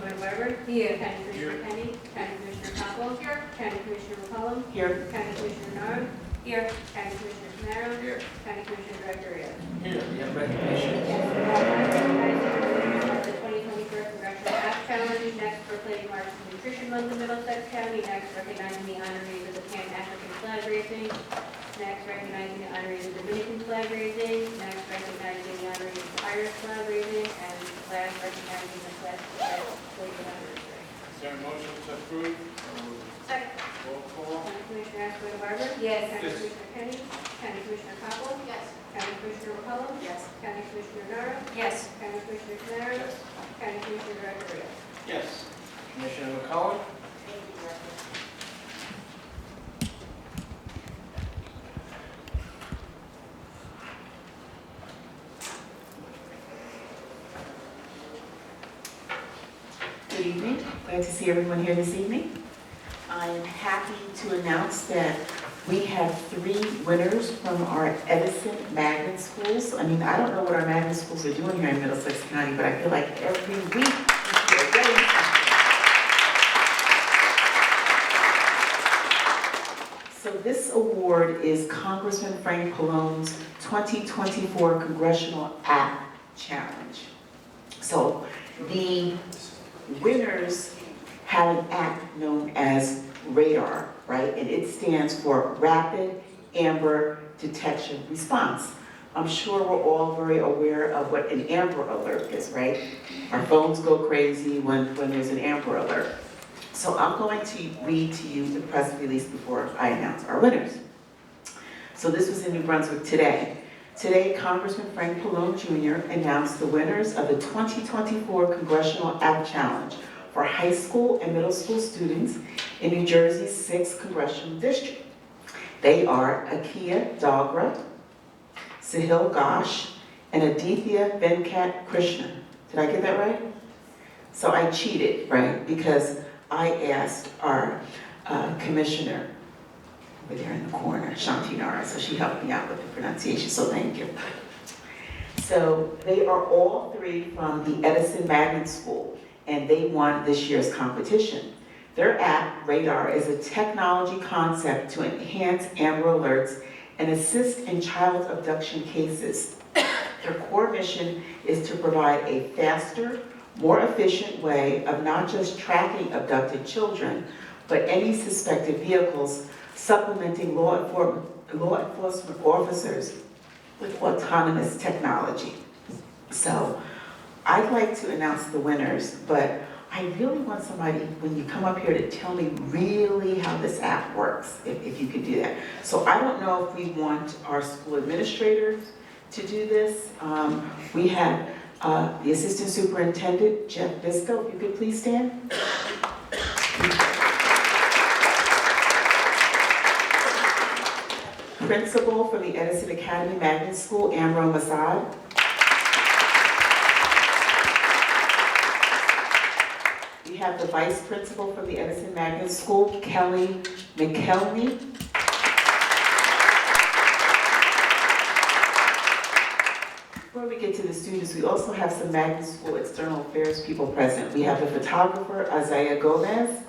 Joanne Weber. Here. County Commissioner Kenny. County Commissioner Poppins. Here. County Commissioner McCollum. Here. County Commissioner Narn. Here. County Commissioner Canaro. Here. County Commissioner Director Rios. Here, we have recognition. The 2024 Congressional App Challenge. Next, proclaiming March of Nutrition Month in Middlesex County. Next, recognizing the honorees of the Pan-African flag raising. Next, recognizing the honorees of Dominican flag raising. Next, recognizing the honorees of Irish flag raising. And last, recognizing the West Slave anniversary. Is there a motion to approve? Second. Roll call. County Commissioner Ashley Barber. Yes. County Yes. Commissioner Kenny. County Commissioner Poppins. Yes. County Commissioner McCollum. Yes. County Commissioner Nara. Yes. County Commissioner Canaro. Yes. County Commissioner Director Rios. Yes. Commissioner McCollum? Thank you, Director. Good evening. Glad to see everyone here this evening. I am happy to announce that we have 3 winners from our Edison magnet schools. I mean, I don't know what our magnet schools are doing here in Middlesex County, but I feel like every week they're getting something. So this award is Congressman Frank Pallone's 2024 Congressional App Challenge. So the winners have an app known as RADAR, right? And it stands for Rapid Amber Detection Response. I'm sure we're all very aware of what an Amber Alert is, right? Our phones go crazy when there's an Amber Alert. So I'm going to read to you the press release before I announce our winners. So this was in New Brunswick today. Today, Congressman Frank Pallone Jr. announced the winners of the 2024 Congressional App Challenge for high school and middle school students in New Jersey's 6th Congressional District. They are Akia Dogra, Sahil Ghosh, and Aditya Venkat Krishnan. Did I get that right? So I cheated, right? Because I asked our commissioner over there in the corner, Shanti Nara, so she helped me out with the pronunciation, so thank you. So they are all 3 from the Edison Magnet School, and they won this year's competition. Their app, RADAR, is a technology concept to enhance Amber Alerts and assist in child abduction cases. Their core mission is to provide a faster, more efficient way of not just tracking abducted children, but any suspected vehicles, supplementing law enforcement officers with autonomous technology. So I'd like to announce the winners, but I really want somebody, when you come up here, to tell me really how this app works, if you could do that. So I don't know if we want our school administrators to do this. We have the Assistant Superintendent, Jeff Bisco, if you could please stand. Principal from the Edison Academy Magnet School, Amro Masad. We have the Vice Principal from the Edison Magnet School, Kelly McKelney. Before we get to the students, we also have some Magnet School External Affairs people present. We have the photographer, Isaiah Gomez.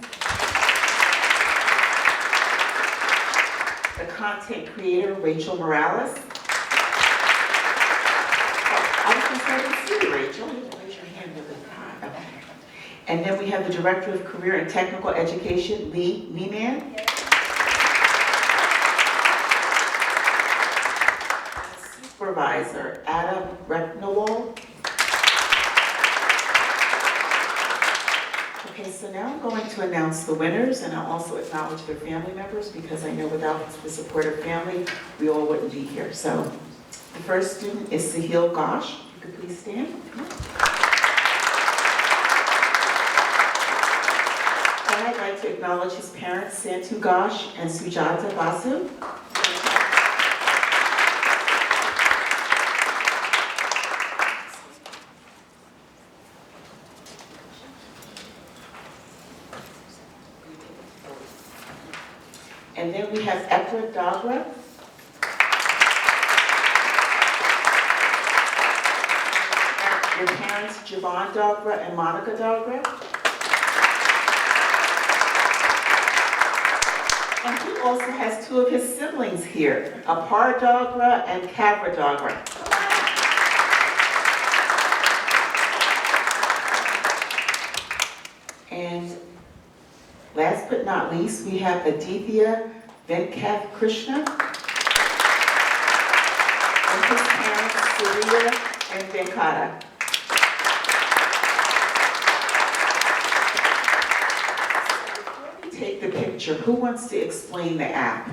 The content creator, Rachel Morales. I was going to see you, Rachel. You can raise your hand really high. Okay. And then we have the Director of Career and Technical Education, Lee Meeman. Supervisor, Adam Recknowald. Okay, so now I'm going to announce the winners, and I'll also acknowledge their family members, because I know without the support of family, we all wouldn't be here. So the first student is Sahil Ghosh. If you could please stand. And I'd like to acknowledge his parents, Santu Ghosh and Sujata Basu. And then we have Ekra Dogra. Your parents, Javon Dogra and Monica Dogra. And he also has two of his siblings here, a Paradogra and Cavradogra. And last but not least, we have Aditya Venkath Krishna and his parents, Surya and Venkata. Before we take the picture, who wants to explain the app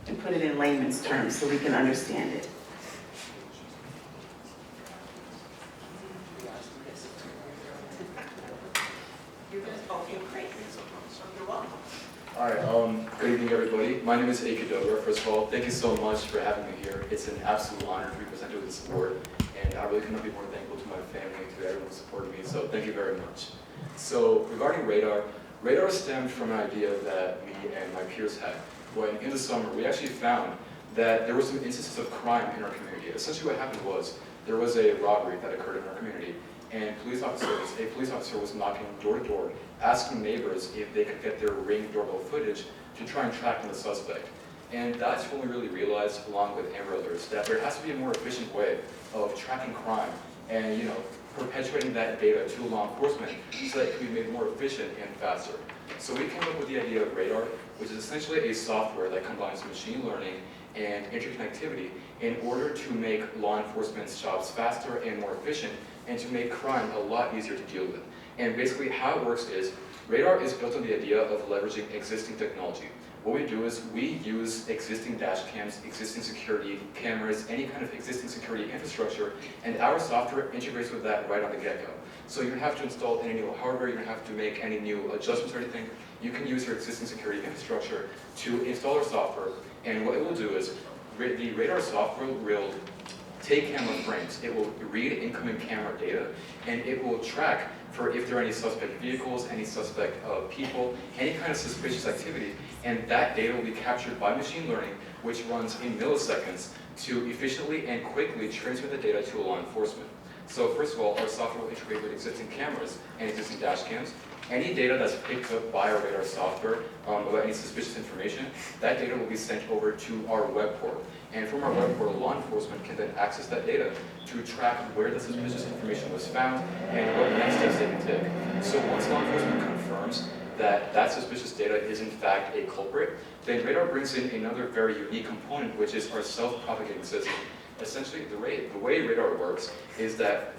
and put it in layman's terms so we can understand it? Okay, great. You're welcome. All right, good evening, everybody. My name is Eke Dogra. First of all, thank you so much for having me here. It's an absolute honor to be presented with this award, and I really cannot be more thankful to my family, to everyone who supported me, so thank you very much. So, regarding radar, radar stemmed from an idea that me and my peers had. When, in the summer, we actually found that there were some instances of crime in our community. Essentially what happened was, there was a robbery that occurred in our community, and a police officer was knocking door to door, asking neighbors if they could get their Ring doorbell footage to try and track down the suspect. And that's when we really realized, along with Amber Alerts, that there has to be a more efficient way of tracking crime and, perpetuating that data to law enforcement so that it can be made more efficient and faster. So we came up with the idea of radar, which is essentially a software that combines machine learning and interconnectivity in order to make law enforcement's jobs faster and more efficient, and to make crime a lot easier to deal with. And basically how it works is, radar is built on the idea of leveraging existing technology. What we do is we use existing dash cams, existing security cameras, any kind of existing security infrastructure, and our software integrates with that right on the get-go. So you don't have to install any new hardware, you don't have to make any new adjustments or anything. You can use your existing security infrastructure to install our software, and what it will do is, the radar software will take camera frames, it will read incoming camera data, and it will track for if there are any suspect vehicles, any suspect people, any kind of suspicious activity, and that data will be captured by machine learning, which runs in milliseconds to efficiently and quickly transmit the data to law enforcement. So first of all, our software will integrate with existing cameras and existing dash cams. Any data that's picked up by our radar software about any suspicious information, that data will be sent over to our web portal. And from our web portal, law enforcement can then access that data to track where the suspicious information was found and what next steps they can take. So once law enforcement confirms that that suspicious data is in fact a culprit, then radar brings in another very unique component, which is our self-propagating system. Essentially, the way radar works is that,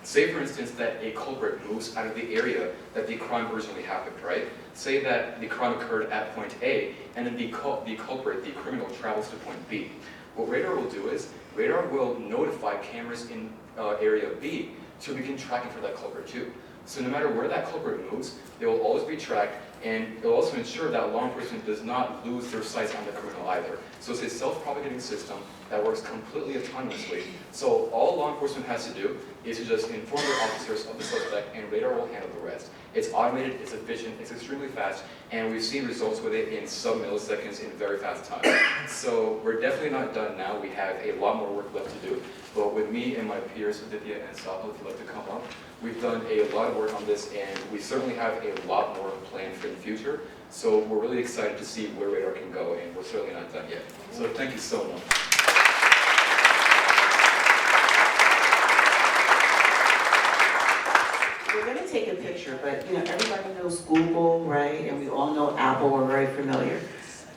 say for instance that a culprit moves out of the area that the crime originally happened, right? Say that the crime occurred at point A, and then the culprit, the criminal, travels to point B. What radar will do is, radar will notify cameras in area B to begin tracking for that culprit too. So no matter where that culprit moves, they will always be tracked, and it will also ensure that law enforcement does not lose their sights on the criminal either. So it's a self-propagating system that works completely autonomously. So all law enforcement has to do is to just inform their officers of the suspect, and radar will handle the rest. It's automated, it's efficient, it's extremely fast, and we've seen results with it in sub-milliseconds in very fast time. So we're definitely not done now. We have a lot more work left to do. But with me and my peers, Aditya and Sahil, if you'd like to come up, we've done a lot of work on this, and we certainly have a lot more planned for the future. So we're really excited to see where radar can go, and we're certainly not done yet. So thank you so much. We're going to take a picture, but everybody knows Google, right? And we all know Apple, we're very familiar.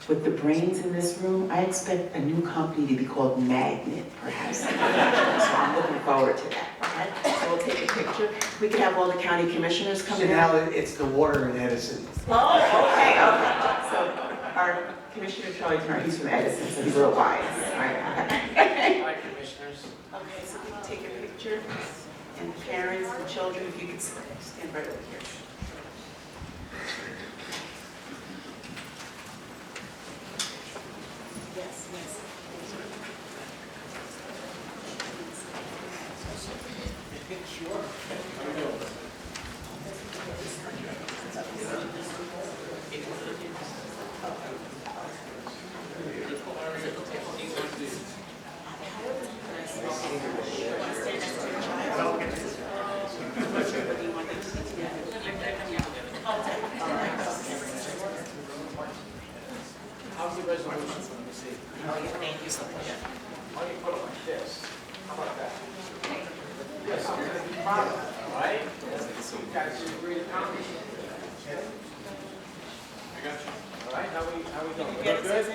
With the brains in this room, I expect a new company to be called Magnet, perhaps. So I'm looking forward to that, okay? So we'll take a picture. We can have all the county commissioners come in. Now it's the water in Edison. Oh, okay. So our Commissioner Charlie Turner, he's from Edison, so he's real wise. All right. Hi, commissioners. Okay, so we can take a picture, and the parents, the children, if you could stand right over here. Yes, yes. Sure. How are you doing? All right? You guys did a great accomplishment. I got you. All right, how we doing? We look good?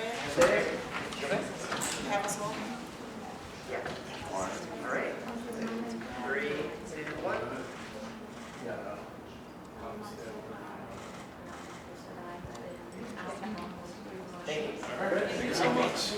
Have us all? All right. 3, 2, 1. Thank you. All right, thank you so much.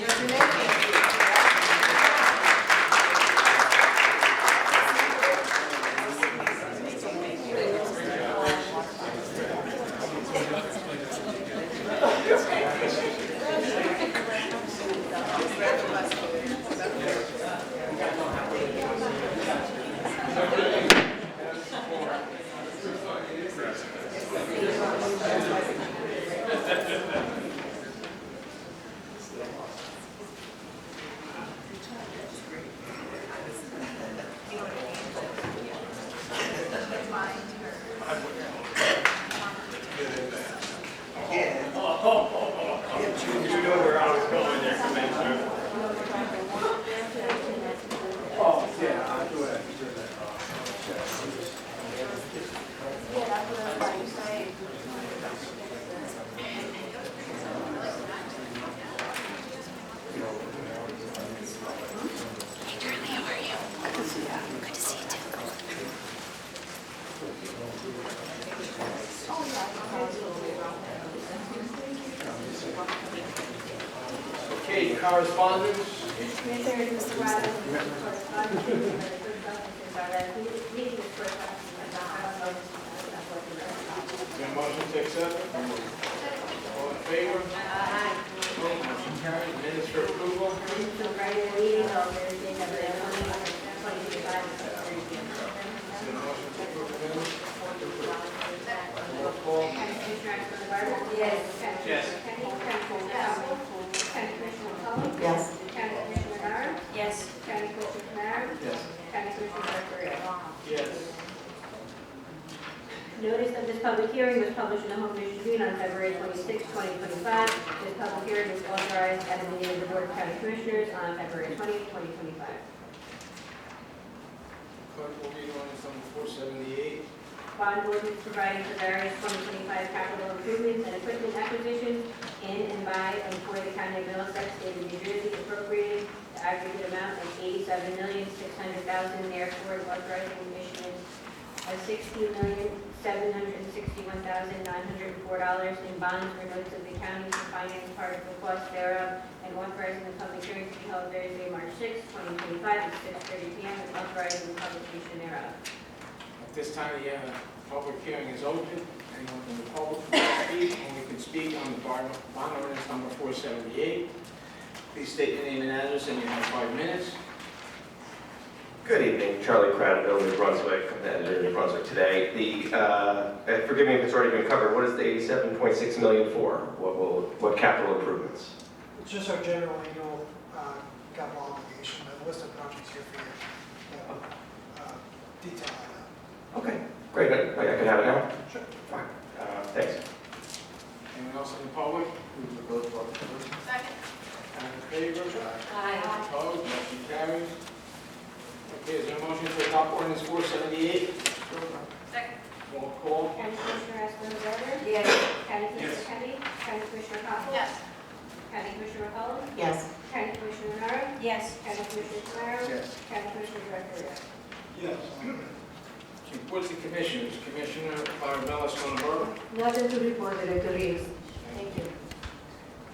Okay, correspondence. Commissioner, Mr. Rogers, correspondence, since our last meeting was first, I don't know if Is there a motion to accept? All in favor? Motion carried. Minutes for approval. So regular meeting on Thursday, February 2025. Is there a motion to approve the minutes? Roll call. County Commissioner Ashburn Garber? Yes. County Yes. Commissioner Kenny? County Commissioner Howard? County Commissioner McCollum? Yes. County Commissioner Nara? Yes. County Commissioner Tamara? Yes. County Commissioner Director. Yes. Notice of this public hearing was published in the Home News Tribune on February 26, 2025. This public hearing was authorized at a meeting of the Board of County Commissioners on February 20, 2025. Clerk will read ordinance number 478. Bond ordinance providing for various 2025 capital improvements and equipment acquisitions in and by and for the County of Middlesex, State of New Jersey, appropriating the aggregate amount of $87,600,000, therefore authorizing the issuance of $16,761,904 in bonds or notes of the county to finance part of the cost thereof, and authorizing the public hearing to be held Thursday, March 6, 2025, at 6:30 p.m., and authorizing the publication thereof. At this time, the public hearing is open. Anyone from the public can speak, only can speak on the bond ordinance number 478. Please state your name and address, and you have 5 minutes. Good evening, Charlie Cradville, New Brunswick, I'm the editor of New Brunswick today. Forgive me if it's already been covered, what is the $87.6 million for? What capital improvements? It's just our general annual capital obligation, the list of projects here for you. Detail on that. Okay, great, I can have it now? Sure. Fine, thanks. Anyone else in the public? Second. In favor? Opposed? Motion carries. Okay, is there a motion to adopt ordinance 478? Second. Roll call. County Commissioner Ashburn Garber? Yes. County Commissioner Kenny? County Commissioner Howard? Yes. County Commissioner McCollum? Yes. County Commissioner Nara? Yes. County Commissioner Tamara? Yes. County Commissioner Director. Yes. Reports to commissioners. Commissioner Clarabella Stoneborough. Nothing to report, Director Reeves. Thank you.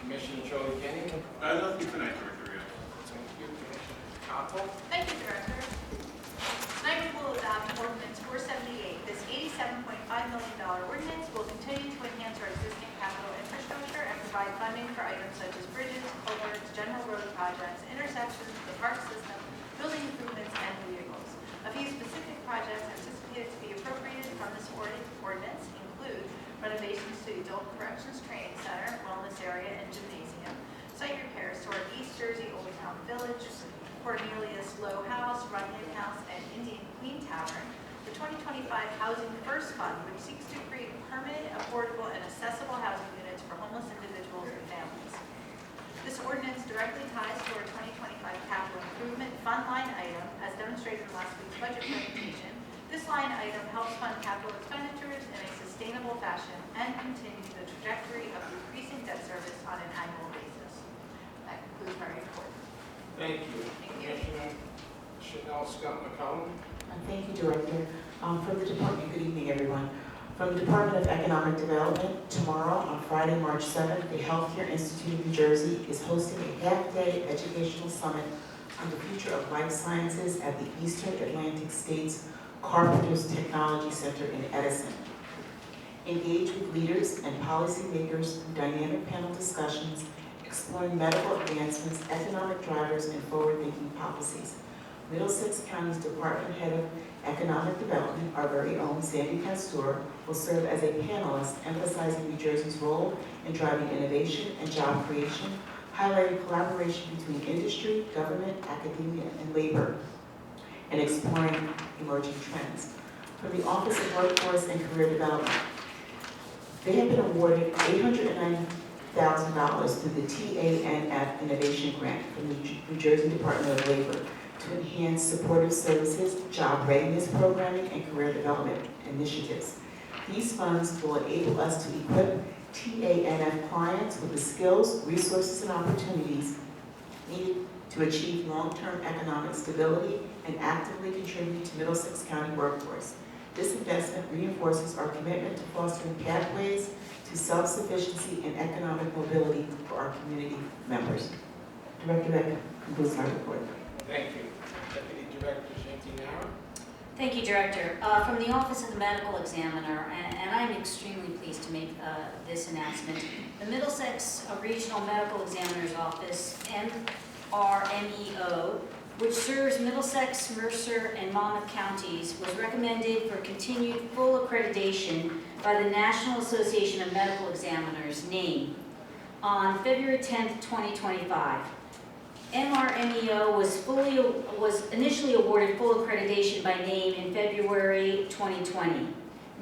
Commissioner Charlie Kenny. Nothing tonight, Director Rios. Thank you. Commissioner Cottle. Thank you, Director. Tonight we will adopt ordinance 478. This $87.5 million ordinance will continue to enhance our existing capital infrastructure and provide funding for items such as bridges, culverts, general road projects, intersections, the park system, building improvements, and vehicles. A few specific projects anticipated to be appropriated from this ordinance include renovations to the Adult Corrections Training Center, Wellness Area, and Gymnasium, site repairs to our East Jersey Old Town Village, Cornelius Low House, Runyon House, and Indian Queen Tavern, the 2025 Housing First Fund, which seeks to create permanent, affordable, and accessible housing units for homeless individuals and families. This ordinance directly ties to our 2025 capital improvement fund line item, as demonstrated in last week's budget presentation. This line item helps fund capital expenditures in a sustainable fashion and continue the trajectory of decreasing debt service on an annual basis. That concludes my report. Thank you. Thank you. Commissioner Chanel Scott McCollum. Thank you, Director. From the Department, good evening, everyone. From the Department of Economic Development, tomorrow, on Friday, March 7th, the Healthcare Institute of New Jersey is hosting a half-day educational summit on the future of life sciences at the Eastern Atlantic States Carpenters Technology Center in Edison. Engage with leaders and policymakers through dynamic panel discussions exploring medical advancements, economic drivers, and forward-thinking policies. Middlesex County's Department Head of Economic Development, our very own Sandy Pasteur, will serve as a panelist emphasizing New Jersey's role in driving innovation and job creation, highlighting collaboration between industry, government, academia, and labor, and exploring emerging trends. From the Office of Workforce and Career Development, they have been awarded $890,000 through the TANF Innovation Grant from the New Jersey Department of Labor to enhance supportive services, job readiness programming, and career development initiatives. These funds will enable us to equip TANF clients with the skills, resources, and opportunities needed to achieve long-term economic stability and actively contribute to Middlesex County workforce. This investment reinforces our commitment to fostering pathways to self-sufficiency and economic mobility for our community members. Director, that concludes my report. Thank you. Deputy Director Shantinara. Thank you, Director. From the Office of the Medical Examiner, and I'm extremely pleased to make this announcement, the Middlesex Regional Medical Examiner's Office, MRMEO, which serves Middlesex, Mercer, and Monmouth counties, was recommended for continued full accreditation by the National Association of Medical Examiners, NAME, on February 10th, 2025. MRMEO was initially awarded full accreditation by NAME in February 2020.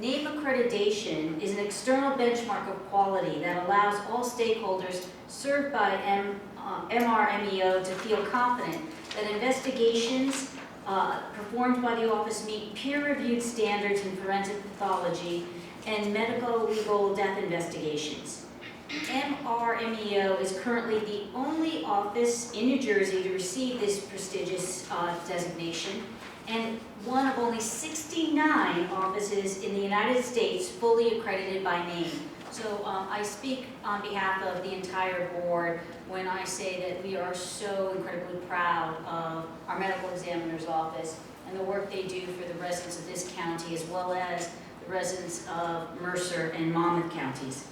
NAME accreditation is an external benchmark of quality that allows all stakeholders served by MRMEO to feel confident that investigations performed by the office meet peer-reviewed standards in forensic pathology and medical legal death investigations. MRMEO is currently the only office in New Jersey to receive this prestigious designation, and one of only 69 offices in the United States fully accredited by NAME. So I speak on behalf of the entire board when I say that we are so incredibly proud of our medical examiner's office and the work they do for the residents of this county as well as the residents of Mercer and Monmouth counties.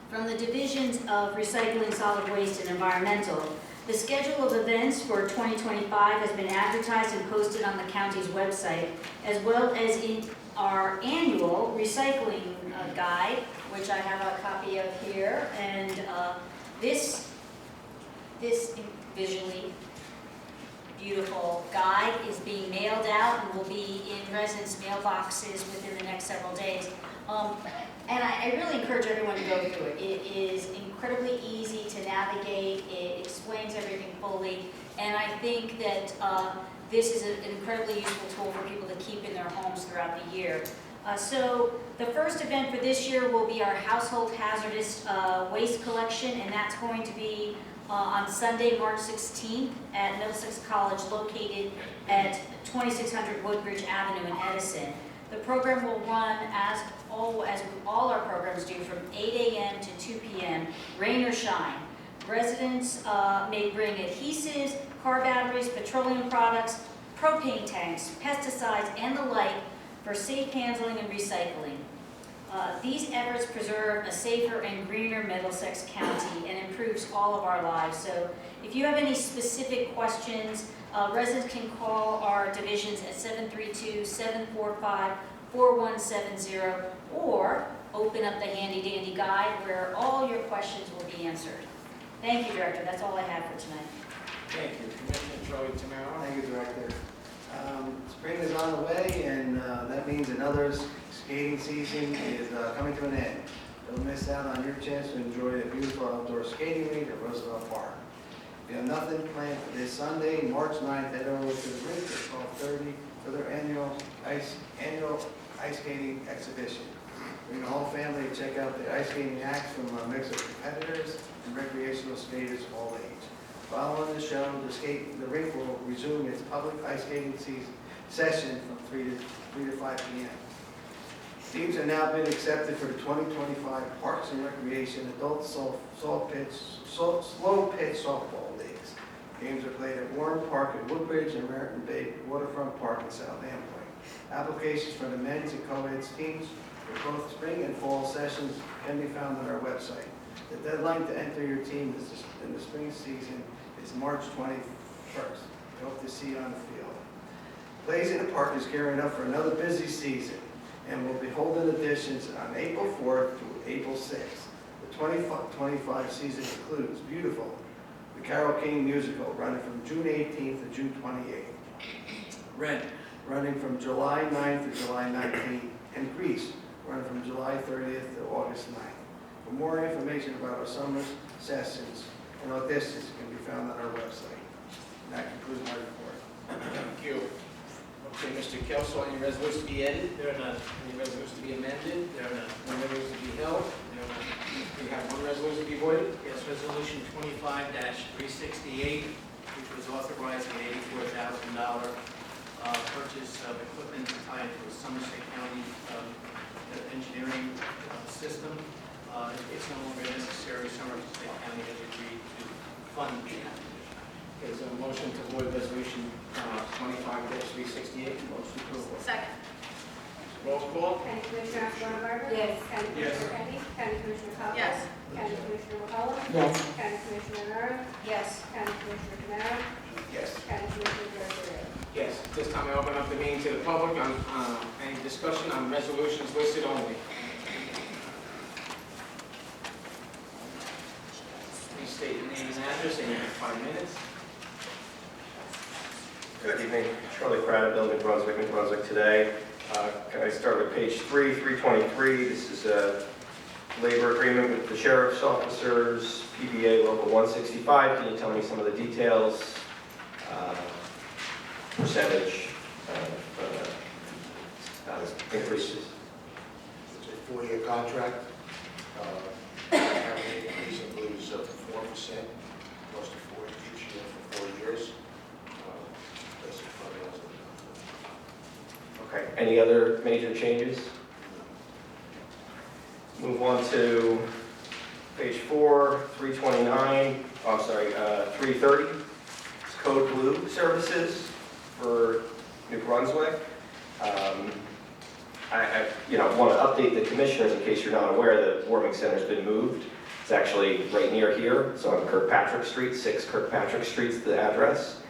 From the divisions of Recycling, Solid Waste, and Environmental, the schedule of events for 2025 has been advertised and posted on the county's website, as well as in our annual recycling guide, which I have a copy of here. And this visually beautiful guide is being mailed out and will be in residents' mailboxes within the next several days. And I really encourage everyone to go through it. It is incredibly easy to navigate. It explains everything fully. And I think that this is an incredibly useful tool for people to keep in their homes throughout the year. So the first event for this year will be our household hazardous waste collection, and that's going to be on Sunday, March 16th at Middlesex College, located at 2600 Woodbridge Avenue in Edison. The program will run as all our programs do, from 8 a.m. to 2 p.m., rain or shine. Residents may bring adhesives, car batteries, petroleum products, propane tanks, pesticides, and the like for safe handling and recycling. These efforts preserve a safer and greener Middlesex County and improves all of our lives. So if you have any specific questions, residents can call our divisions at 732-745-4170 or open up the handy-dandy guide where all your questions will be answered. Thank you, Director. That's all I have for tonight. Thank you. Commissioner Charlie Tamaro. Thank you, Director. Spring is on the way, and that means another skating season is coming to an end. Don't miss out on your chance to enjoy the beautiful outdoor skating rink at Roosevelt Park. If you have nothing planned for this Sunday, March 9th, head over to the rink at 12:30 for their annual ice skating exhibition. Bring the whole family to check out the ice skating acts from a mix of competitors and recreational skaters of all age. Following the show, the rink will resume its public ice skating session from 3 to 5 p.m. Teams have now been accepted for the 2025 Parks and Recreation Adult Slow Pitch Softball Leagues. Games are played at Warren Park at Woodbridge and Merritt Bay Waterfront Park in South Amboy. Applications for the men's and co-ed teams for both spring and fall sessions can be found on our website. The deadline to enter your team in the spring season is March 21st. We hope to see you on the field. Plays in the Park is gearing up for another busy season and will be holding editions on April 4th through April 6th. The 2025 season includes Beautiful, the Carole King musical, running from June 18th to June 28th. Rent, running from July 9th to July 19th. And Grease, running from July 30th to August 9th. For more information about our summer sessions and auditions can be found on our website. And that concludes my report. Thank you. Okay, Mr. Kelso, any resolutions to be added? There are none. Any resolutions to be amended? There are none. Any resolutions to be held? There are none. We have one resolution to be voided. Yes, Resolution 25-368, which was authorizing an $84,000 purchase of equipment tied to a Somerset County engineering system. It's no longer necessary. Somerset County has agreed to fund the acquisition. Is there a motion to void resolution 25-368? Motion approved. Second. Roll call. County Commissioner Barber? Yes. County Commissioner Kenny? County Commissioner Hopper? Yes. County Commissioner McCollum? Yes. County Commissioner Nara? Yes. County Commissioner Canaro? Yes. County Commissioner Gervail? Yes, this time I open up the meeting to the public on any discussion on resolutions listed only. Please state your name and address, and you have 5 minutes. Good evening, Charlie Pratt, Building Brunswick, New Brunswick today. Can I start with page 323? This is a labor agreement with the sheriff's officers, PBA Local 165. Can you tell me some of the details, percentage increases? It's a 4-year contract. Average increase, I believe, is up to 4%, close to 4 each year for 4 years. That's the fundamentals of the contract. Okay, any other major changes? Move on to page 4, 329, I'm sorry, 330. It's Code Blue Services for New Brunswick. I want to update the commissioners in case you're not aware that warming center's been moved. It's actually right near here. It's on Kirkpatrick Street, 6 Kirkpatrick Street's the address.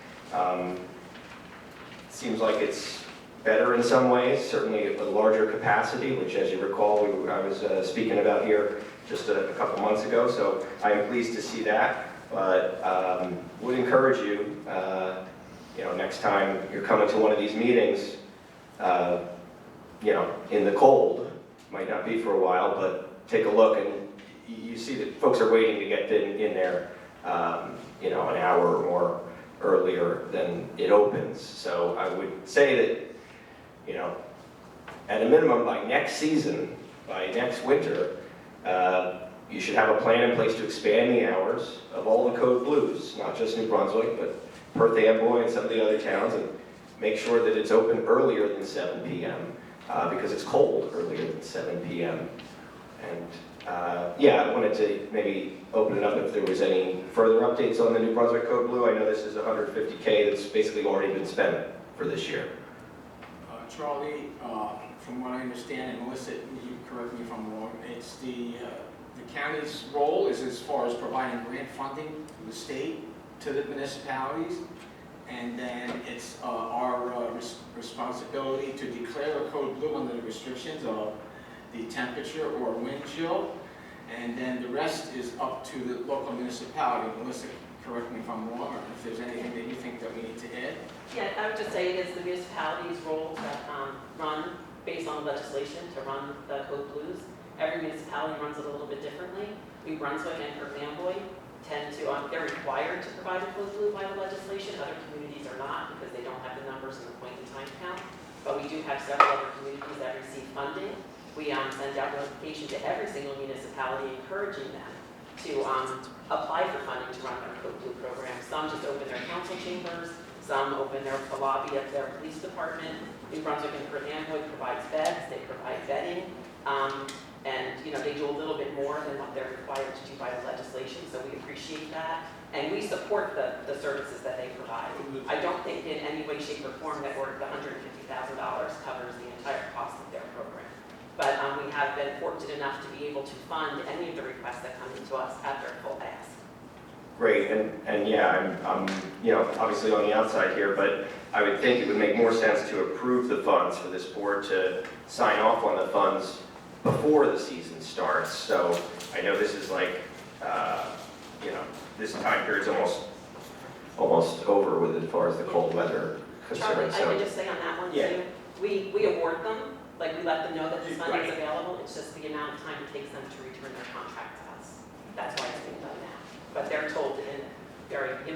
Seems like it's better in some ways, certainly a larger capacity, which as you recall, I was speaking about here just a couple months ago, so I am pleased to see that, but would encourage you, next time you're coming to one of these meetings, in the cold, might not be for a while, but take a look and you see that folks are waiting to get in there, an hour or more earlier than it opens. So I would say that, at a minimum by next season, by next winter, you should have a plan in place to expand the hours of all the Code Blues, not just New Brunswick, but Perth Amboy and some of the other towns, and make sure that it's open earlier than 7 p.m. Because it's cold earlier than 7 p.m. And I wanted to maybe open it up if there was any further updates on the New Brunswick Code Blue. I know this is $150K that's basically already been spent for this year. Charlie, from what I understand, and Melissa, you correct me if I'm wrong, it's the county's role is as far as providing grant funding from the state to the municipalities, and then it's our responsibility to declare a code blue under the restrictions of the temperature or wind chill, and then the rest is up to the local municipality. Melissa, correct me if I'm wrong, or if there's anything that you think that we need to add. Yeah, I would just say it is the municipality's role to run, based on legislation, to run the Code Blues. Every municipality runs it a little bit differently. We Brunswick and Perth Amboy tend to, they're required to provide a code blue by the legislation. Other communities are not because they don't have the numbers in the point in time count. But we do have several other communities that receive funding. We send out notification to every single municipality encouraging them to apply for funding to run their code blue program. Some just open their council chambers. Some open the lobby of their police department. New Brunswick and Amwood provides beds. They provide bedding. And they do a little bit more than what they're required to do by the legislation, so we appreciate that. And we support the services that they provide. I don't think in any way, shape, or form that the $150,000 covers the entire cost of their program. But we have been fortunate enough to be able to fund any of the requests that come into us at their full ask. Great, and yeah, I'm obviously on the outside here, but I would think it would make more sense to approve the funds for this board to sign off on the funds before the season starts. So I know this is like, this time period's almost over with as far as the cold weather Charlie, concerned. I would just say on that one Yeah. too, we award them, like we let them know that this funding is available. It's just the amount of time it takes them to return their contract to us. That's why it's being done now. But they're told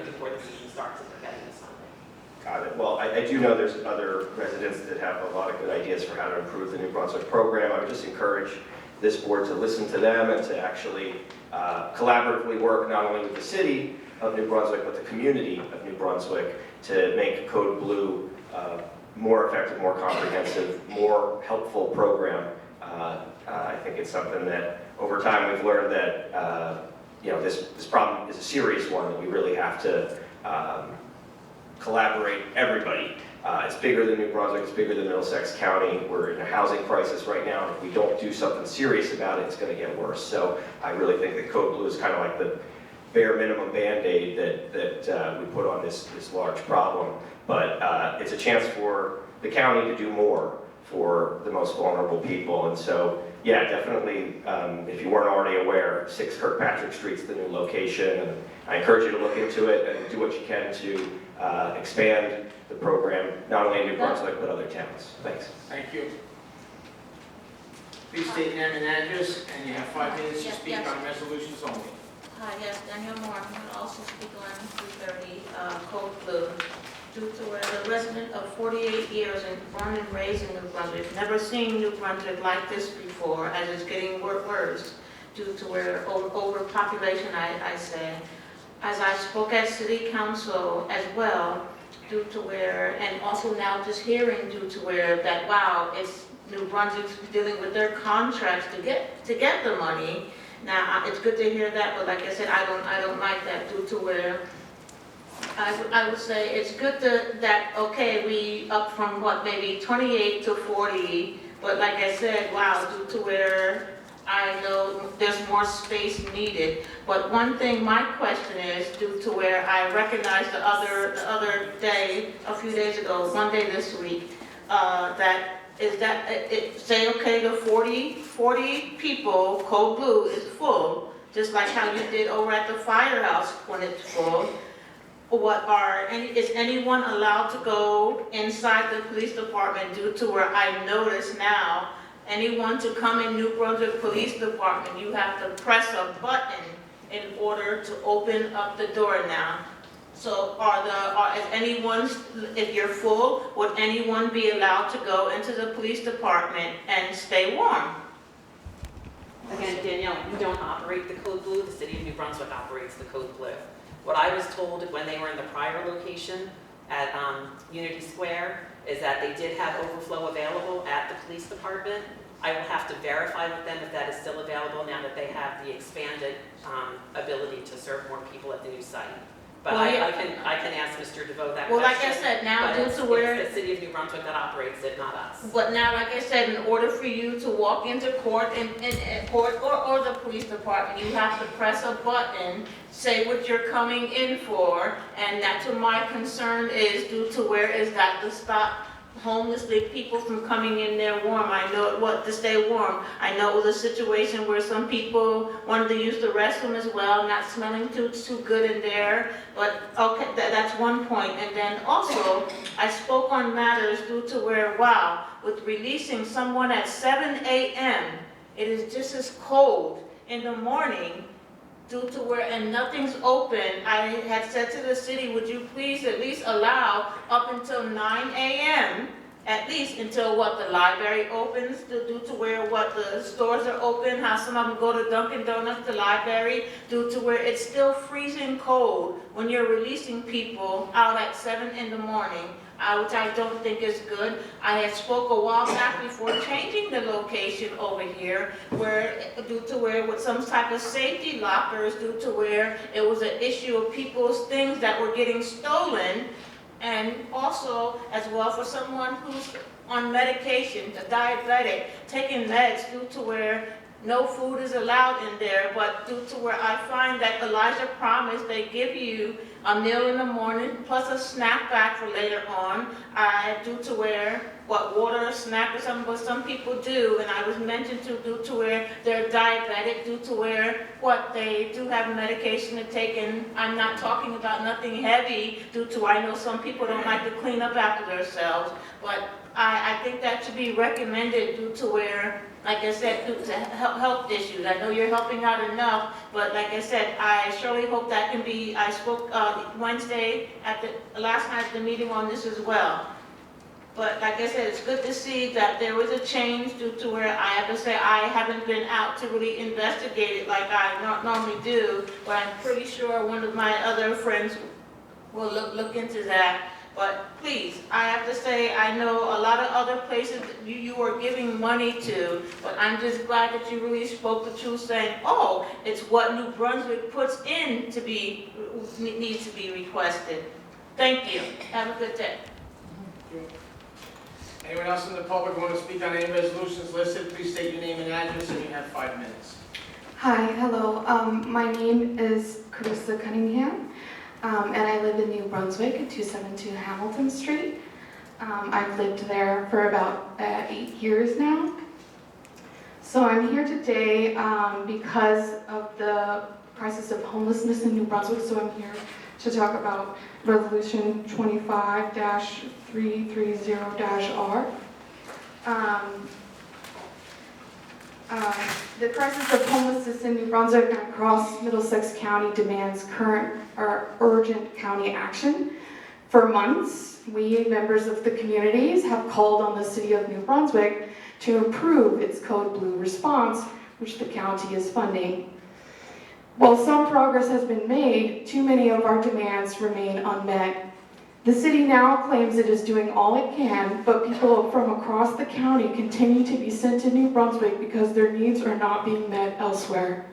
before the season starts that they're getting this funding. Got it. Well, I do know there's other residents that have a lot of good ideas for how to improve the New Brunswick program. I would just encourage this board to listen to them and to actually collaboratively work not only with the city of New Brunswick, but the community of New Brunswick to make Code Blue more effective, more comprehensive, more helpful program. I think it's something that over time we've learned that this problem is a serious one that we really have to collaborate everybody. It's bigger than New Brunswick, it's bigger than Middlesex County. We're in a housing crisis right now, and if we don't do something serious about it, it's going to get worse. So I really think that Code Blue is kind of like the bare minimum Band-Aid that we put on this large problem. But it's a chance for the county to do more for the most vulnerable people. And so, yeah, definitely, if you weren't already aware, 6 Kirkpatrick Street's the new location. And I encourage you to look into it and do what you can to expand the program, not only in New Brunswick, but other towns. Thanks. Thank you. Please state your name and address, and you have 5 minutes to speak on resolutions only. Hi, yes, Danielle Moore, I'm going to also speak on 230 Code Blue. Due to where the resident of 48 years and born and raised in New Brunswick, never seen New Brunswick like this before, as it's getting worse due to where overpopulation, I say. As I spoke at City Council as well, due to where, and also now just hearing due to where that, wow, it's New Brunswick's dealing with their contracts to get the money. Now, it's good to hear that, but like I said, I don't like that due to where I would say it's good that, okay, we up from what, maybe 28 to 40, but like I said, wow, due to where I know there's more space needed. But one thing, my question is, due to where I recognized the other day, a few days ago, Monday this week, say, okay, the 40 people, Code Blue is full, just like how you did over at the firehouse when it's full. Is anyone allowed to go inside the police department due to where I notice now, anyone to come in New Brunswick Police Department, you have to press a button in order to open up the door now. So is anyone, if you're full, would anyone be allowed to go into the police department and stay warm? Again, Danielle, we don't operate the Code Blue. The city of New Brunswick operates the Code Blue. What I was told when they were in the prior location at Unity Square is that they did have overflow available at the police department. I will have to verify with them if that is still available now that they have the expanded ability to serve more people at the new site. But Well, yeah. I can ask Mr. DeVoe that Well, question. like I said, now but due to where, it's the city of New Brunswick that operates it, not us. but now, like I said, in order for you to walk into court in court or the police department, you have to press a button, say what you're coming in for, and that to my concern is due to where is that to stop homeless people from coming in there warm. I know to stay warm. I know it was a situation where some people wanted to use the restroom as well, not smelling too good in there. But okay, that's one point. And then also, I spoke on matters due to where, wow, with releasing someone at 7 a.m., it is just as cold in the morning. due to where, and nothing's open. I had said to the city, would you please at least allow up until 9 a.m., at least until what, the library opens, due to where what, the stores are open, how some of them go to Dunkin' Donuts, the library, due to where it's still freezing cold when you're releasing people out at 7 in the morning. Which I don't think is good. I had spoke a while back before changing the location over here, where due to where with some type of safety lockers, due to where it was an issue of people's things that were getting stolen, and also as well for someone who's on medication, a diabetic, taking meds due to where no food is allowed in there, but due to where I find that Elijah promised they give you a meal in the morning plus a snack bag for later on, due to where, what, water, a snack or something, but some people do, and I was mentioned to due to where they're diabetic, due to where, what, they do have medication to take, and I'm not talking about nothing heavy, due to I know some people don't like to clean up after themselves, but I think that should be recommended due to where, like I said, due to health issues. I know you're helping out enough, but like I said, I surely hope that can be, I spoke Wednesday at the, last night at the meeting on this as well. But like I said, it's good to see that there was a change due to where I have to say I haven't been out to really investigate it like I normally do, but I'm pretty sure one of my other friends will look into that. But please, I have to say, I know a lot of other places that you are giving money to, but I'm just glad that you really spoke the truth saying, oh, it's what New Brunswick puts in to be, needs to be requested. Thank you. Have a good day. Anyone else in the public want to speak on any resolutions listed? Please state your name and address, and you have 5 minutes. Hi, hello. My name is Carissa Cunningham. And I live in New Brunswick at 272 Hamilton Street. I've lived there for about 8 years now. So I'm here today because of the crisis of homelessness in New Brunswick. So I'm here to talk about Resolution 25-330-R. The crisis of homelessness in New Brunswick and across Middlesex County demands current or urgent county action. For months, we, members of the communities, have called on the City of New Brunswick to improve its Code Blue response, which the county is funding. While some progress has been made, too many of our demands remain unmet. The city now claims it is doing all it can, but people from across the county continue to be sent to New Brunswick because their needs are not being met elsewhere.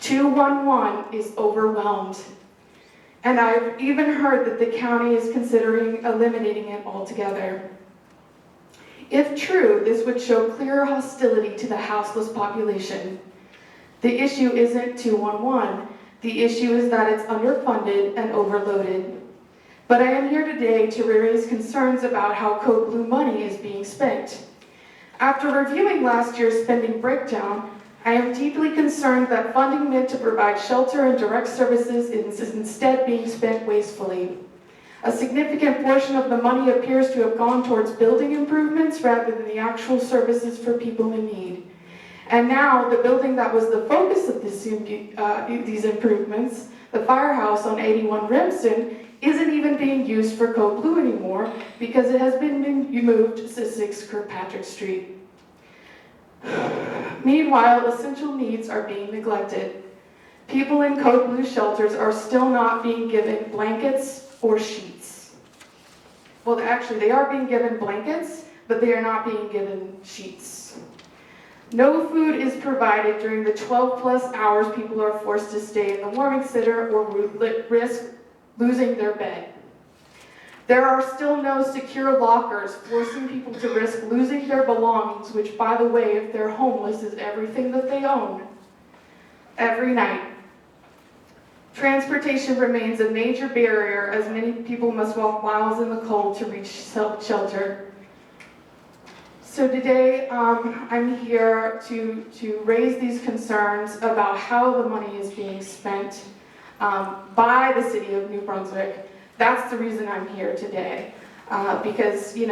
211 is overwhelmed, and I've even heard that the county is considering eliminating it altogether. If true, this would show clear hostility to the houseless population. The issue isn't 211, the issue is that it's underfunded and overloaded. But I am here today to raise concerns about how Code Blue money is being spent. After reviewing last year's spending breakdown, I am deeply concerned that funding meant to provide shelter and direct services is instead being spent wastefully. A significant portion of the money appears to have gone towards building improvements rather than the actual services for people in need. And now, the building that was the focus of these improvements, the firehouse on 81 Remsen, isn't even being used for Code Blue anymore because it has been moved to 6 Kirkpatrick Street. Meanwhile, essential needs are being neglected. People in Code Blue shelters are still not being given blankets or sheets. Well, actually, they are being given blankets, but they are not being given sheets. No food is provided during the 12+ hours people are forced to stay in the warming center or risk losing their bed. There are still no secure lockers, forcing people to risk losing their belongings, which, by the way, if they're homeless, is everything that they own, every night. Transportation remains a major barrier, as many people must walk miles in the cold to reach shelter. So today, I'm here to raise these concerns about how the money is being spent by the City of New Brunswick. That's the reason I'm here today. Because, me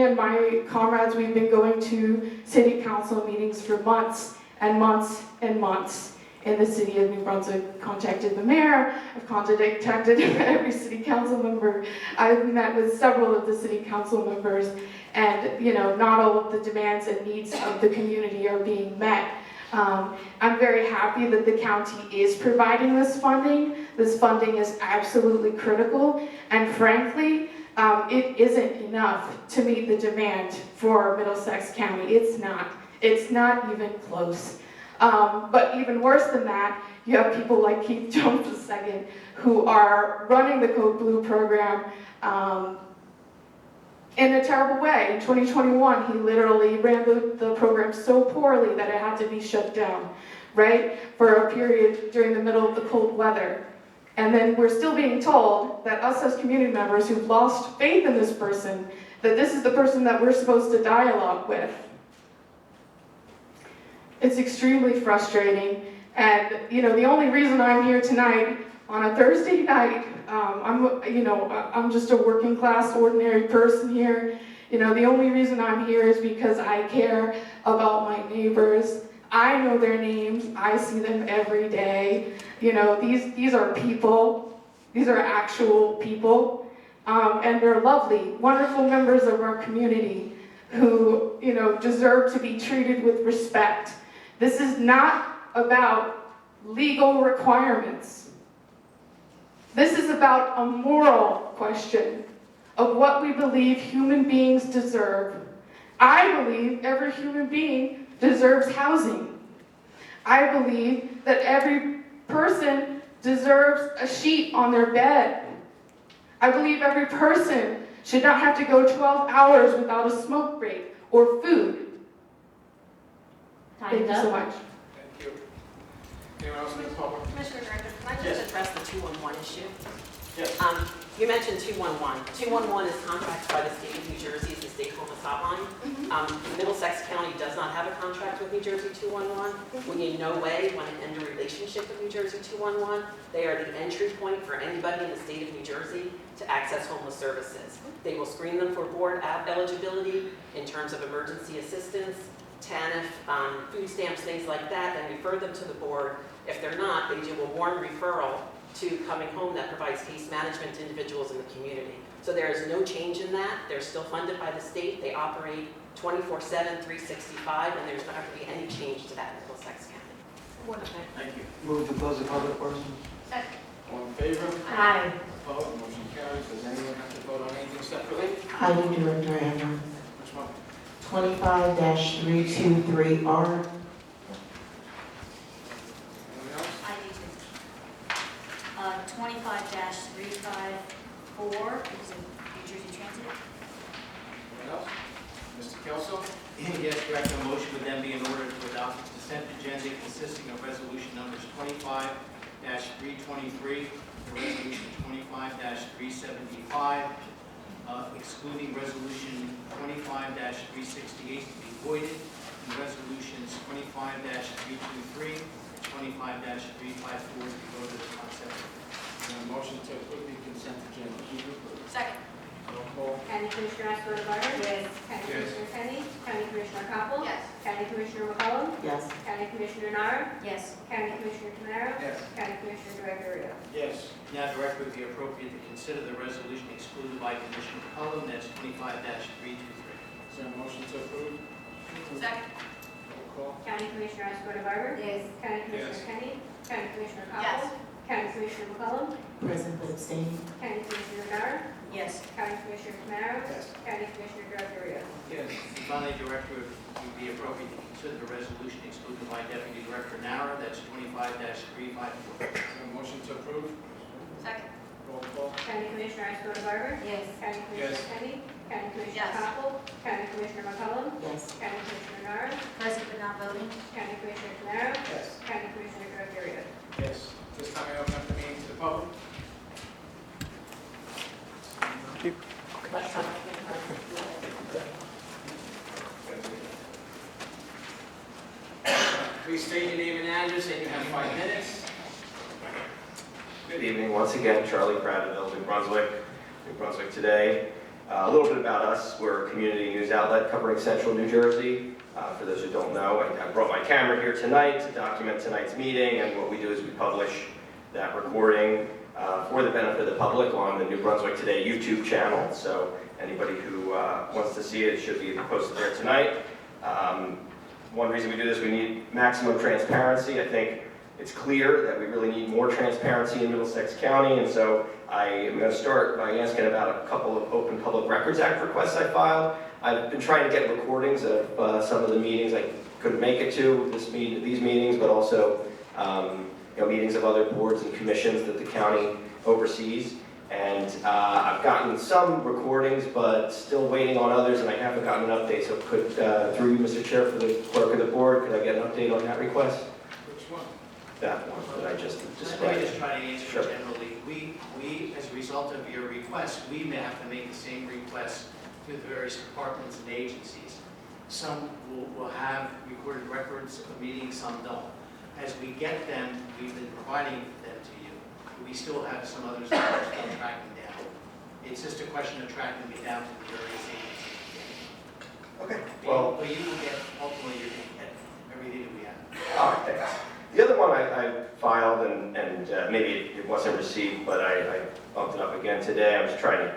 and my comrades, we've been going to City Council meetings for months and months and months. in the city of New Brunswick, contacted the mayor, I've contacted every city council member, I've met with several of the city council members, and not all of the demands and needs of the community are being met. I'm very happy that the county is providing this funding. This funding is absolutely critical, and frankly, it isn't enough to meet the demand for Middlesex County. It's not even close. But even worse than that, you have people like Keith Jones II who are running the Code Blue program in a terrible way. In 2021, he literally ran the program so poorly that it had to be shut down, right? For a period during the middle of the cold weather. And then we're still being told that us as community members who've lost faith in this person, that this is the person that we're supposed to dialogue with. It's extremely frustrating. And, the only reason I'm here tonight on a Thursday night, I'm just a working class, ordinary person here. The only reason I'm here is because I care about my neighbors. I know their names. I see them every day. These are people. These are actual people. And they're lovely, wonderful members of our community who, deserve to be treated with respect. This is not about legal requirements. This is about a moral question of what we believe human beings deserve. I believe every human being deserves housing. I believe that every person deserves a sheet on their bed. I believe every person should not have to go 12 hours without a smoke break or food. Thank you so much. Thank you. Anyone else in the public? Commissioner Director, can I Yes. just address the 211 issue? Yes. You mentioned 211. 211 is contracted by the state of New Jersey as the state homeless hotline. Middlesex County does not have a contract with New Jersey 211. We in no way want to end a relationship with New Jersey 211. They are the entry point for anybody in the state of New Jersey to access homeless services. They will screen them for board eligibility in terms of emergency assistance, TANF, food stamps, things like that, and refer them to the board. If they're not, they do a warm referral to Coming Home that provides case management to individuals in the community. So there is no change in that. They're still funded by the state. They operate 24/7, 365, and there's not going to be any change to that in Middlesex County. Thank you. Move to close the public portion. Second. All in favor? Aye. Opposed? Motion carries. Does anyone have to vote on anything separately? I do, Director Hammer. Which one? 25-323R. Anyone else? I do too. 25-354 is in New Jersey Transit. Anyone else? Mr. Kelso? Yes, Director, a motion would then be in order to adopt the consent agenda consisting of resolution numbers 25-323 and resolution 25-375, excluding resolution 25-368 to be voided, and resolutions 25-323 and 25-354 to be voted upon separately. Motion to approve the consent agenda. Second. Roll call. County Commissioner Escobar? Yes. County Yes. Commissioner Kenny? County Commissioner Coppell? Yes. County Commissioner McCollum? Yes. County Commissioner Nara? Yes. County Commissioner Tamara? Yes. County Commissioner Director Rio? Yes. Now, Director, it would be appropriate to consider the resolution excluded by Commissioner McCollum, that's 25-323. Is there a motion to approve? Second. Roll call. County Commissioner Escobar? Yes. County Commissioner Yes. Kenny? County Commissioner Yes. Coppell? County Commissioner McCollum? Present but abstaining. County Commissioner Nara? Yes. County Commissioner Tamara? Yes. County Commissioner Director Rio? Yes. And finally, Director, it would be appropriate to consider the resolution excluded by Deputy Director Nara, that's 25-354. Is there a motion to approve? Second. Roll call. County Commissioner Escobar? Yes. County Yes. Commissioner Kenny? County Commissioner Yes. Coppell? County Commissioner McCollum? Yes. County Commissioner Nara? Present but not voting. County Commissioner Tamara? Yes. County Commissioner Director Rio? Yes. This time I open up the meeting to the public. Please state your name and address, and you have 5 minutes. Good evening, once again, Charlie Prattville, New Brunswick Today. A little bit about us. We're a community news outlet covering central New Jersey. For those who don't know, I brought my camera here tonight to document tonight's meeting, and what we do is we publish that recording for the benefit of the public on the New Brunswick Today YouTube channel. So anybody who wants to see it should be posted there tonight. One reason we do this, we need maximum transparency. I think it's clear that we really need more transparency in Middlesex County, and so I am going to start by asking about a couple of Open Public Records Act requests I filed. I've been trying to get recordings of some of the meetings I couldn't make it to these meetings, but also meetings of other boards and commissions that the county oversees. And I've gotten some recordings, but still waiting on others, and I haven't gotten an update. So could, through you, Mr. Chair, for the clerk of the board, could I get an update on that request? Which one? That one that I just Let me described. just try to answer Sure. generally. We, as a result of your request, we may have to make the same request to the various departments and agencies. Some will have recorded records of meetings, some don't. As we get them, we've been providing them to you. We still have some others that are still tracking down. It's just a question of tracking it down to the various agencies. Okay. Well, But you will get, ultimately, you're going to get everything that we have. all right, thanks. The other one I filed, and maybe it wasn't received, but I bumped it up again today. I was trying to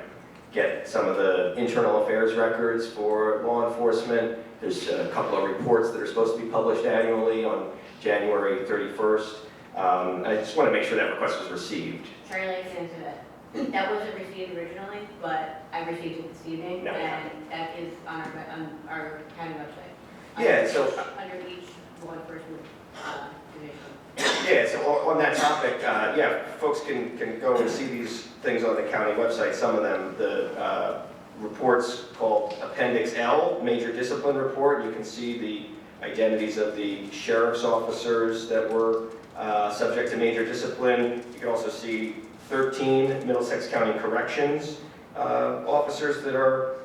get some of the internal affairs records for law enforcement. There's a couple of reports that are supposed to be published annually on January 31st. I just want to make sure that request was received. Charlie, I can answer that. That wasn't received originally, but I received it this evening, No. and that is on our county website. Yeah, so Under each law enforcement division. yeah, so on that topic, yeah, folks can go and see these things on the county website. Some of them, the reports called Appendix L, Major Discipline Report. You can see the identities of the sheriff's officers that were subject to major discipline. You can also see 13 Middlesex County Corrections officers that are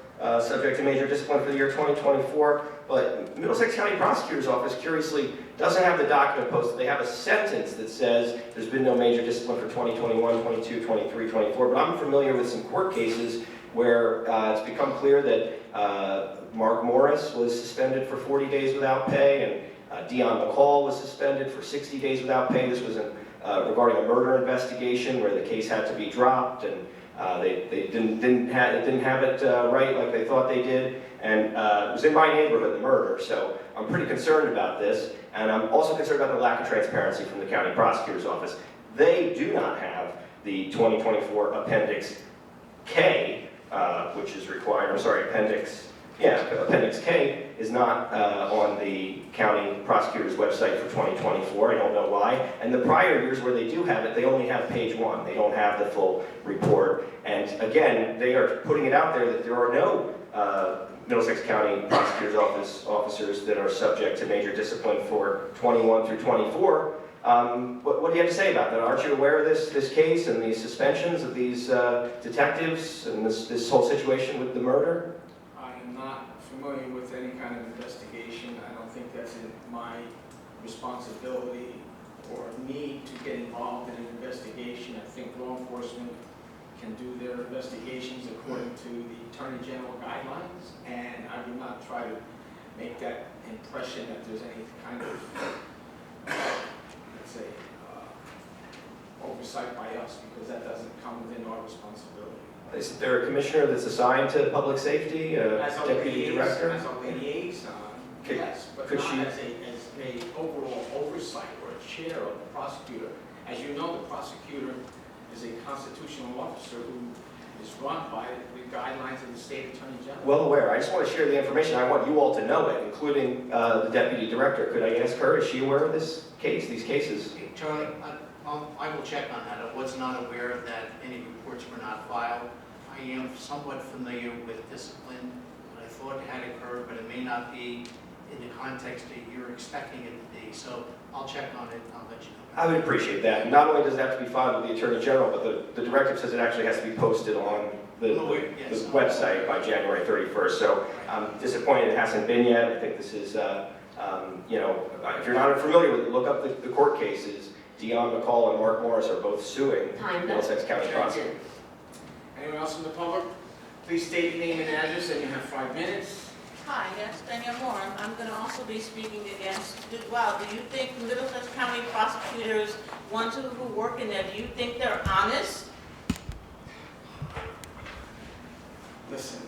subject to major discipline for the year 2024. But Middlesex County Prosecutor's Office, curiously, doesn't have the document posted. They have a sentence that says there's been no major discipline for 2021, 22, 23, 24. But I'm familiar with some court cases where it's become clear that Mark Morris was suspended for 40 days without pay, and Dion McCall was suspended for 60 days without pay. This was regarding a murder investigation where the case had to be dropped, and they didn't have it right like they thought they did. And it was in my neighborhood, the murder, so I'm pretty concerned about this. And I'm also concerned about the lack of transparency from the county prosecutor's office. They do not have the 2024 Appendix K, which is required, Appendix K is not on the county prosecutor's website for 2024. I don't know why. And the prior years where they do have it, they only have page 1. They don't have the full report. And again, they are putting it out there that there are no Middlesex County Prosecutor's Office officers that are subject to major discipline for 21 through 24. What do you have to say about that? Aren't you aware of this case and these suspensions of these detectives and this whole situation with the murder? I am not familiar with any kind of investigation. I don't think that's in my responsibility or need to get involved in an investigation. I think law enforcement can do their investigations according to the Attorney General guidelines, and I do not try to make that impression that there's any kind of, let's say, oversight by us, because that doesn't come within our responsibility. Is there a commissioner that's assigned to public safety, a As a deputy director? As a liaison, yes, but could not she- as a overall oversight or a chair of the prosecutor. As you know, the prosecutor is a constitutional officer who is run by the guidelines of the state attorney general. Well aware. I just want to share the information. I want you all to know it, including the deputy director. Could I ask her, is she aware of this case, these cases? Charlie, I will check on that. I was not aware that any reports were not filed. I am somewhat familiar with discipline. I thought it had occurred, but it may not be in the context that you're expecting it to be. So I'll check on it and I'll let you know. I would appreciate that. Not only does it have to be filed with the Attorney General, but the directive says it actually has to be posted on the website by January 31st. So I'm disappointed it hasn't been yet. I think this is, if you're not familiar with it, look up the court cases. Dion McCall and Mark Morris are both suing Middlesex County Prosecutor. Anyone else in the public? Please state your name and address, and you have 5 minutes. Hi, yes, Danielle Moore. I'm going to also be speaking against, wow, do you think Middlesex County prosecutors, ones who work in there, do you think they're honest? Listen.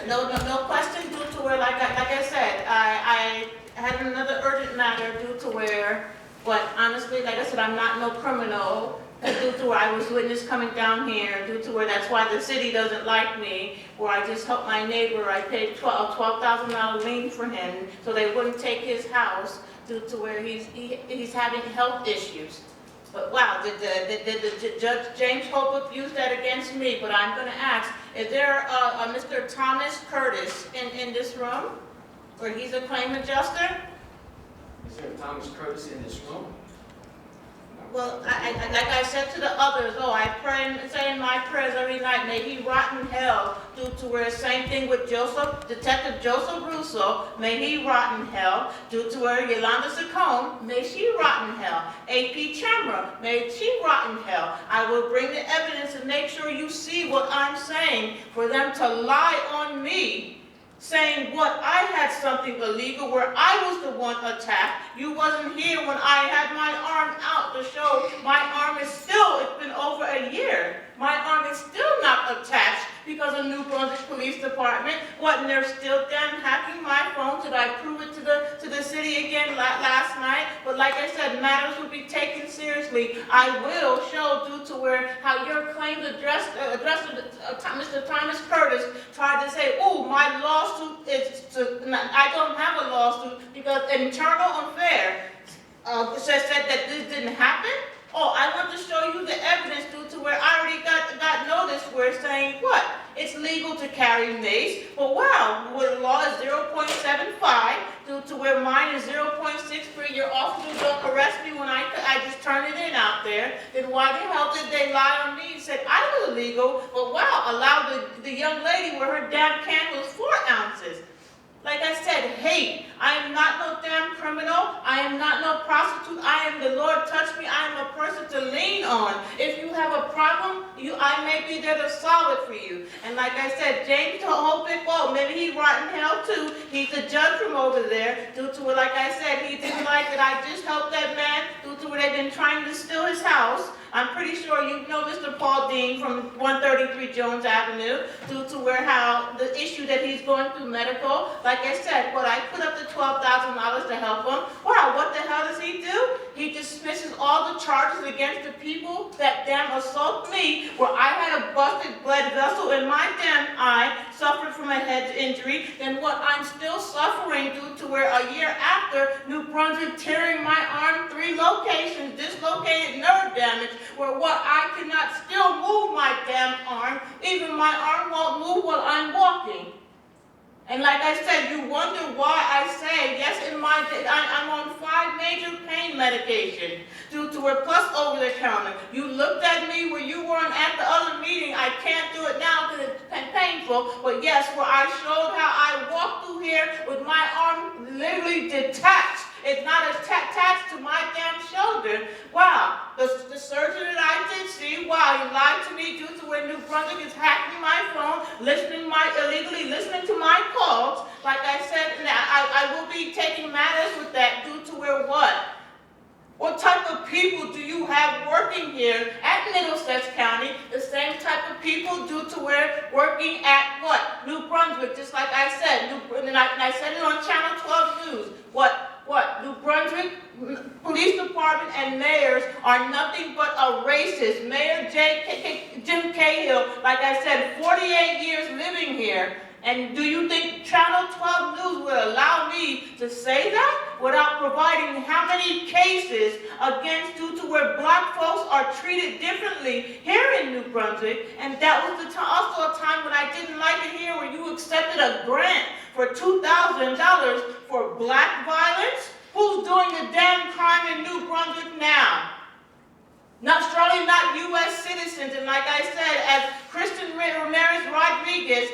No question due to where, like I said, I had another urgent matter due to where, but honestly, like I said, I'm not no criminal, due to where I was witness coming down here, due to where that's why the city doesn't like me, where I just helped my neighbor, I paid a $12,000 lien for him, so they wouldn't take his house, due to where he's having health issues. But wow, did Judge James Holbrook use that against me? But I'm going to ask, is there a Mr. Thomas Curtis in this room? Or he's a claim adjuster? Is there Thomas Curtis in this room? Well, like I said to the others, I pray and say in my prayers every night, may he rot in hell, due to where same thing with Detective Joseph Russo, may he rot in hell, due to where Yolanda Sacone, may she rot in hell, AP Chamra, may she rot in hell. I will bring the evidence and make sure you see what I'm saying, for them to lie on me, saying what I had something illegal where I was the one attacked. You wasn't here when I had my arm out to show my arm is still, it's been over a year. My arm is still not attached because of New Brunswick Police Department. What, and they're still damn hacking my phone? Did I prove it to the city again last night? But like I said, matters will be taken seriously. I will show due to where how your claims addressed Mr. Thomas Curtis tried to say, oh, my lawsuit is I don't have a lawsuit because internal affair said that this didn't happen. Oh, I want to show you the evidence due to where I already got notice where it's saying what? It's legal to carry mace, but wow, where the law is 0.75 due to where mine is 0.63, your officers don't arrest me when I just turn it in out there, then why the hell did they lie on me and said I was illegal, but wow, allow the young lady where her damn can was 4 ounces. Like I said, hate. I am not no damn criminal. I am not no prostitute. I am the Lord touch me. I am a person to lean on. If you have a problem, I may be there to solve it for you. And like I said, James Holbrook, well, maybe he rot in hell too. He's the judge from over there. Due to what, like I said, he didn't like that I just helped that man. Due to what they've been trying to steal his house. I'm pretty sure you know Mr. Paul Dean from 133 Jones Avenue, due to where how the issue that he's going through medical. Like I said, what I put up the $12,000 to help him. Wow, what the hell does he do? He dismisses all the charges against the people that damn assault me, where I had a busted blood vessel in my damn eye, suffered from a head injury, then what I'm still suffering due to where a year after, New Brunswick tearing my arm 3 locations, dislocated nerve damage, where what I cannot still move my damn arm, even my arm won't move while I'm walking. And like I said, you wonder why I say, yes, I'm on 5 major pain medications due to a plus over the counter. You looked at me where you weren't at the other meeting. I can't do it now because it's painful. But yes, where I showed how I walked through here with my arm literally detached. It's not attached to my damn shoulder. Wow, the surgeon that I did see, wow, he lied to me due to where New Brunswick is hacking my phone, illegally listening to my calls. Like I said, I will be taking matters with that due to where what? What type of people do you have working here at Middlesex County? The same type of people due to where working at what? New Brunswick, just like I said. And I said it on Channel 12 News. What? New Brunswick Police Department and mayors are nothing but a racist. Mayor Jim Cahill, like I said, 48 years living here. And do you think Channel 12 News will allow me to say that without providing how many cases against due to where black folks are treated differently here in New Brunswick? And that was also a time when I didn't like it here where you accepted a grant for $2,000 for black violence. Who's doing the damn crime in New Brunswick now? Surely not U.S. citizens, and like I said, as Christian Ramirez Rodriguez,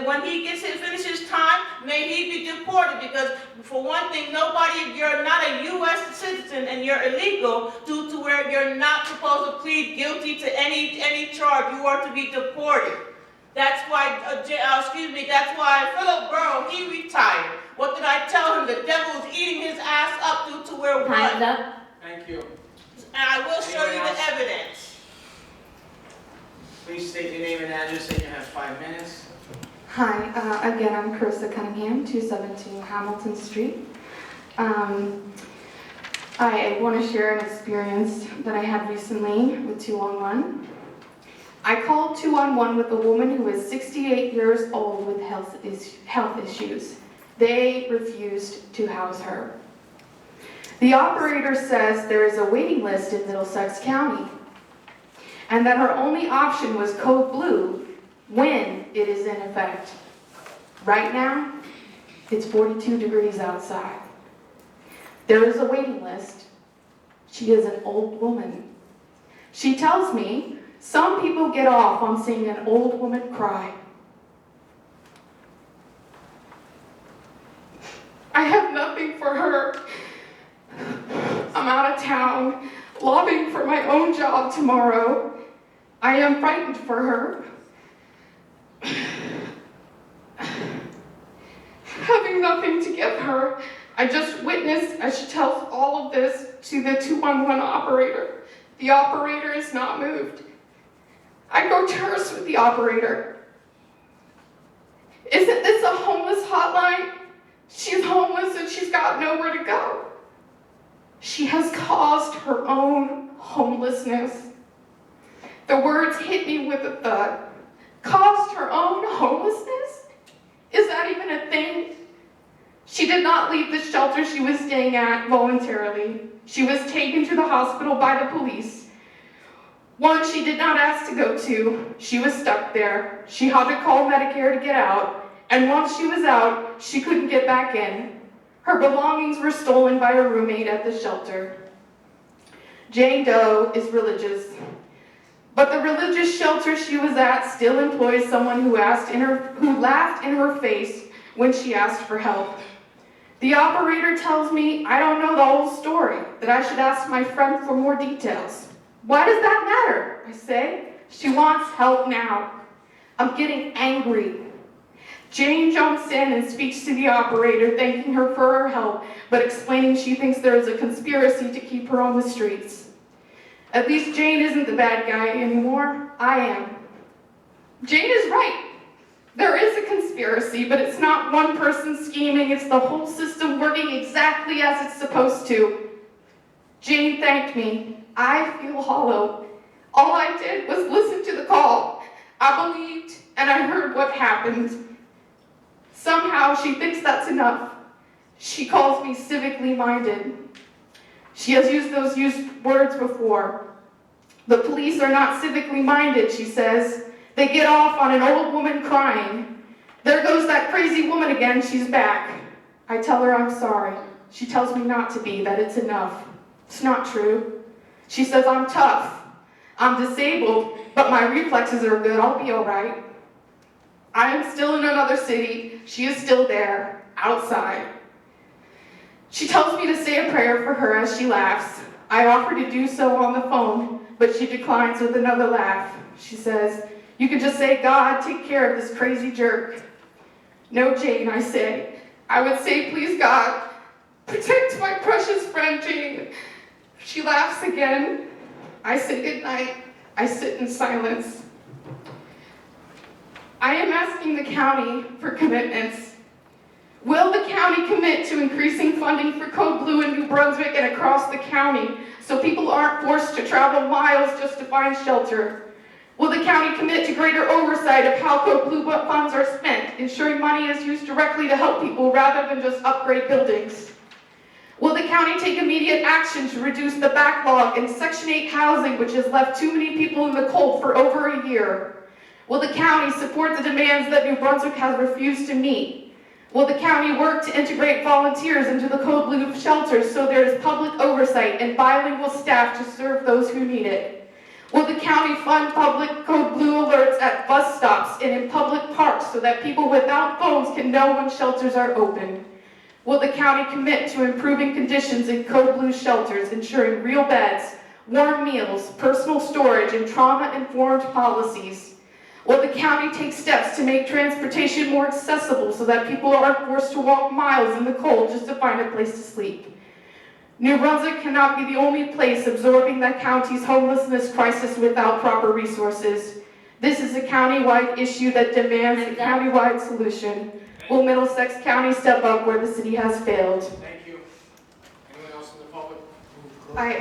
when he finishes time, may he be deported, because for one thing, if you're not a U.S. citizen and you're illegal due to where you're not supposed to plead guilty to any charge, you are to be deported. That's why, that's why Philip Burrow, he retired. What did I tell him? The devil is eating his ass up due to where Time's what? up. Thank you. And I will show you Anyone else? the evidence. Please state your name and address, and you have 5 minutes. Hi, again, I'm Carissa Cunningham, 272 Hamilton Street. I want to share an experience that I had recently with 211. I called 211 with a woman who is 68 years old with health issues. They refused to house her. The operator says there is a waiting list in Middlesex County and that her only option was code blue when it is in effect. Right now, it's 42 degrees outside. There is a waiting list. She is an old woman. She tells me some people get off on seeing an old woman cry. I have nothing for her. I'm out of town, lobbying for my own job tomorrow. I am frightened for her. Having nothing to give her, I just witnessed as she tells all of this to the 211 operator. The operator is not moved. I go terse with the operator. Isn't this a homeless hotline? She's homeless and she's got nowhere to go. She has caused her own homelessness. The words hit me with a thud. Caused her own homelessness? Is that even a thing? She did not leave the shelter she was staying at voluntarily. She was taken to the hospital by the police. One she did not ask to go to. She was stuck there. She had to call Medicare to get out, and once she was out, she couldn't get back in. Her belongings were stolen by a roommate at the shelter. Jane Doe is religious, but the religious shelter she was at still employs someone who laughed in her face when she asked for help. The operator tells me I don't know the whole story, that I should ask my friend for more details. Why does that matter? I say. She wants help now. I'm getting angry. Jane jumps in and speaks to the operator, thanking her for her help, but explaining she thinks there is a conspiracy to keep her on the streets. At least Jane isn't the bad guy anymore. I am. Jane is right. There is a conspiracy, but it's not one person scheming. It's the whole system working exactly as it's supposed to. Jane thanked me. I feel hollow. All I did was listen to the call. I believed, and I heard what happened. Somehow she thinks that's enough. She calls me civically minded. She has used those words before. The police are not civically minded, she says. They get off on an old woman crying. There goes that crazy woman again, she's back. I tell her I'm sorry. She tells me not to be, that it's enough. It's not true. She says I'm tough. I'm disabled, but my reflexes are good, I'll be all right. I am still in another city. She is still there, outside. She tells me to say a prayer for her as she laughs. I offer to do so on the phone, but she declines with another laugh. She says, "You can just say, God, take care of this crazy jerk." "No, Jane," I say. I would say, "Please, God, protect my precious friend, Jane." She laughs again. I say goodnight. I sit in silence. I am asking the county for commitments. Will the county commit to increasing funding for Code Blue in New Brunswick and across the county so people aren't forced to travel miles just to find shelter? Will the county commit to greater oversight of how Code Blue funds are spent, ensuring money is used directly to help people rather than just upgrade buildings? Will the county take immediate action to reduce the backlog in Section 8 housing, which has left too many people in the cold for over a year? Will the county support the demands that New Brunswick has refused to meet? Will the county work to integrate volunteers into the Code Blue shelters so there is public oversight and bilingual staff to serve those who need it? Will the county fund public Code Blue alerts at bus stops and in public parks so that people without phones can know when shelters are open? Will the county commit to improving conditions in Code Blue shelters, ensuring real beds, warm meals, personal storage, and trauma-informed policies? Will the county take steps to make transportation more accessible so that people aren't forced to walk miles in the cold just to find a place to sleep? New Brunswick cannot be the only place absorbing the county's homelessness crisis without proper resources. This is a county-wide issue that demands a county-wide solution. Will Middlesex County step up where the city has failed? Thank you. Anyone else in the public?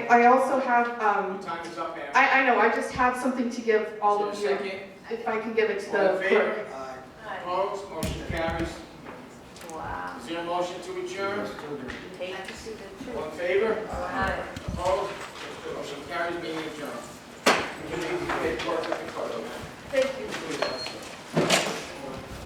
I also have, Time is up, ma'am. I know, I just have something to give all of Is you, there a second? if I can give it to All the in clerk. favor? Opposed? Motion carries. Wow. Is there a motion to adjourn? Hate to see the All in favor? truth. Opposed? Motion carries, meeting adjourned.